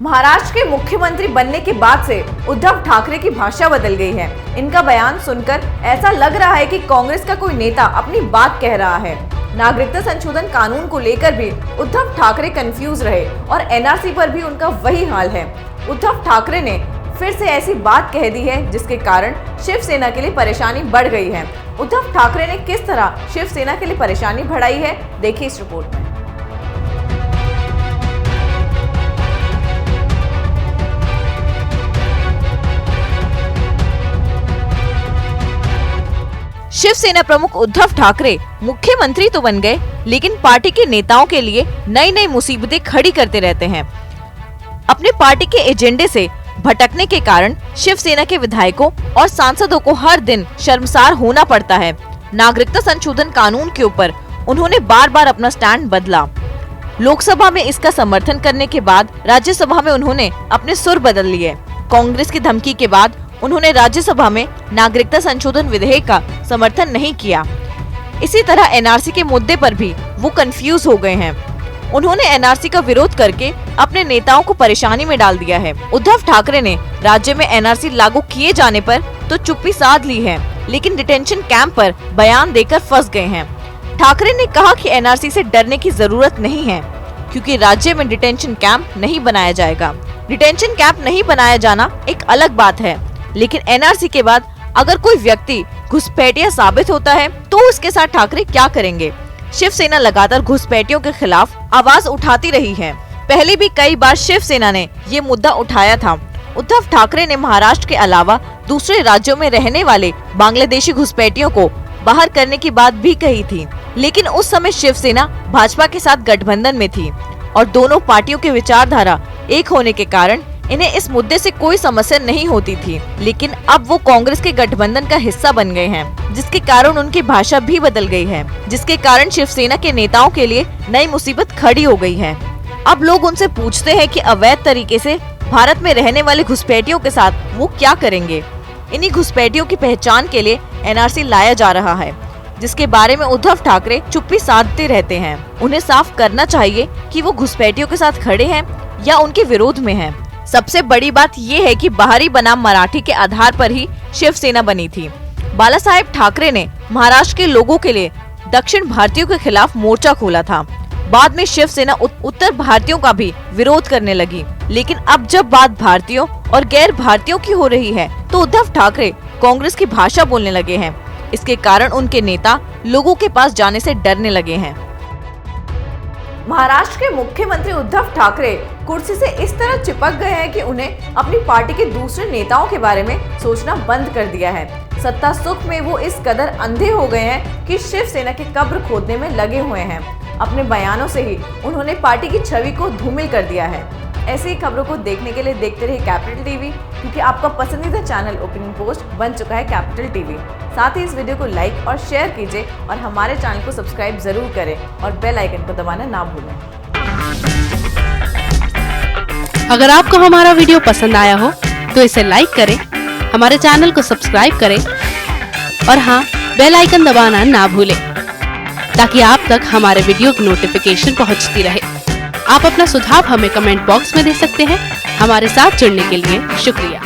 महाराष्ट्र के मुख्यमंत्री बनने के बाद से उद्धव ठाकरे की भाषा बदल गई है। इनका बयान सुनकर ऐसा लग रहा है कि कांग्रेस का कोई नेता अपनी बात कह रहा है। नागरिकता संशोधन कानून को लेकर भी उद्धव ठाकरे कंफ्यूज रहे और एनआरसी पर भी उनका वही हाल है। उद्धव ठाकरे ने फिर से ऐसी बात कह दी है जिसके कारण शिवसेना के लिए परेशानी बढ़ गई है। उद्धव ठाकरे ने किस तरह शिवसेना के लिए परेशानी बढ़ाई है, देखिए इस रिपोर्ट में। शिवसेना प्रमुख उद्धव ठाकरे मुख्यमंत्री तो बन गए, लेकिन पार्टी के नेताओं के लिए नई नई मुसीबतें खड़ी करते रहते हैं। अपने पार्टी के एजेंडे से भटकने के कारण शिवसेना के विधायकों और सांसदों को हर दिन शर्मसार होना पड़ता है। नागरिकता संशोधन कानून के ऊपर उन्होंने बार बार अपना स्टैंड बदला। लोकसभा में इसका समर्थन करने के बाद राज्यसभा में उन्होंने अपने सुर बदल लिए। कांग्रेस की धमकी के बाद उन्होंने राज्यसभा में नागरिकता संशोधन विधेयक का समर्थन नहीं किया। इसी तरह एनआरसी के मुद्दे पर भी वो कंफ्यूज हो गए हैं। उन्होंने एनआरसी का विरोध करके अपने नेताओं को परेशानी में डाल दिया है। उद्धव ठाकरे ने राज्य में एनआरसी लागू किए जाने पर तो चुप्पी साध ली है, लेकिन डिटेंशन कैंप पर बयान देकर फंस गए हैं। ठाकरे ने कहा कि एनआरसी से डरने की जरूरत नहीं है, क्योंकि राज्य में डिटेंशन कैंप नहीं बनाया जाएगा। डिटेंशन कैंप नहीं बनाया जाना एक अलग बात है, लेकिन एनआरसी के बाद अगर कोई व्यक्ति घुसपैठिया साबित होता है तो उसके साथ ठाकरे क्या करेंगे। शिवसेना लगातार घुसपैठियों के खिलाफ आवाज उठाती रही है। पहले भी कई बार शिवसेना ने ये मुद्दा उठाया था। उद्धव ठाकरे ने महाराष्ट्र के अलावा दूसरे राज्यों में रहने वाले बांग्लादेशी घुसपैठियों को बाहर करने की बात भी कही थी, लेकिन उस समय शिवसेना भाजपा के साथ गठबंधन में थी और दोनों पार्टियों की विचारधारा एक होने के कारण इन्हें इस मुद्दे से कोई समस्या नहीं होती थी। लेकिन अब वो कांग्रेस के गठबंधन का हिस्सा बन गए हैं, जिसके कारण उनकी भाषा भी बदल गई है, जिसके कारण शिवसेना के नेताओं के लिए नई मुसीबत खड़ी हो गई है। अब लोग उनसे पूछते हैं कि अवैध तरीके से भारत में रहने वाले घुसपैठियों के साथ वो क्या करेंगे। इन्हीं घुसपैठियों की पहचान के लिए एनआरसी लाया जा रहा है, जिसके बारे में उद्धव ठाकरे चुप्पी साधते रहते हैं। उन्हें साफ करना चाहिए कि वो घुसपैठियों के साथ खड़े हैं या उनके विरोध में हैं। सबसे बड़ी बात ये है कि बाहरी बनाम मराठी के आधार पर ही शिवसेना बनी थी। बाला साहेब ठाकरे ने महाराष्ट्र के लोगों के लिए दक्षिण भारतीयों के खिलाफ मोर्चा खोला था। बाद में शिवसेना उत्तर भारतीयों का भी विरोध करने लगी, लेकिन अब जब बात भारतीयों और गैर भारतीयों की हो रही है तो उद्धव ठाकरे कांग्रेस की भाषा बोलने लगे हैं। इसके कारण उनके नेता लोगों के पास जाने से डरने लगे हैं। महाराष्ट्र के मुख्यमंत्री उद्धव ठाकरे कुर्सी से इस तरह चिपक गए हैं कि उन्हें अपनी पार्टी के दूसरे नेताओं के बारे में सोचना बंद कर दिया है। सत्ता सुख में वो इस कदर अंधे हो गए हैं कि शिवसेना की कब्र खोदने में लगे हुए हैं। अपने बयानों से ही उन्होंने पार्टी की छवि को धूमिल कर दिया है। ऐसी ही खबरों को देखने के लिए देखते रहिए कैपिटल टीवी, क्योंकि आपका पसंदीदा चैनल ओपिनियन पोस्ट बन चुका है कैपिटल टीवी। साथ ही इस वीडियो को लाइक और शेयर कीजिए और हमारे चैनल को सब्सक्राइब जरूर करें और बेल आइकन को दबाना ना भूलें। अगर आपको हमारा वीडियो पसंद आया हो तो इसे लाइक करें, हमारे चैनल को सब्सक्राइब करें और हाँ, बेल आइकन दबाना ना भूलें, ताकि आप तक हमारे वीडियो की नोटिफिकेशन पहुंचती रहे। आप अपना सुझाव हमें कमेंट बॉक्स में दे सकते हैं। हमारे साथ जुड़ने के लिए शुक्रिया।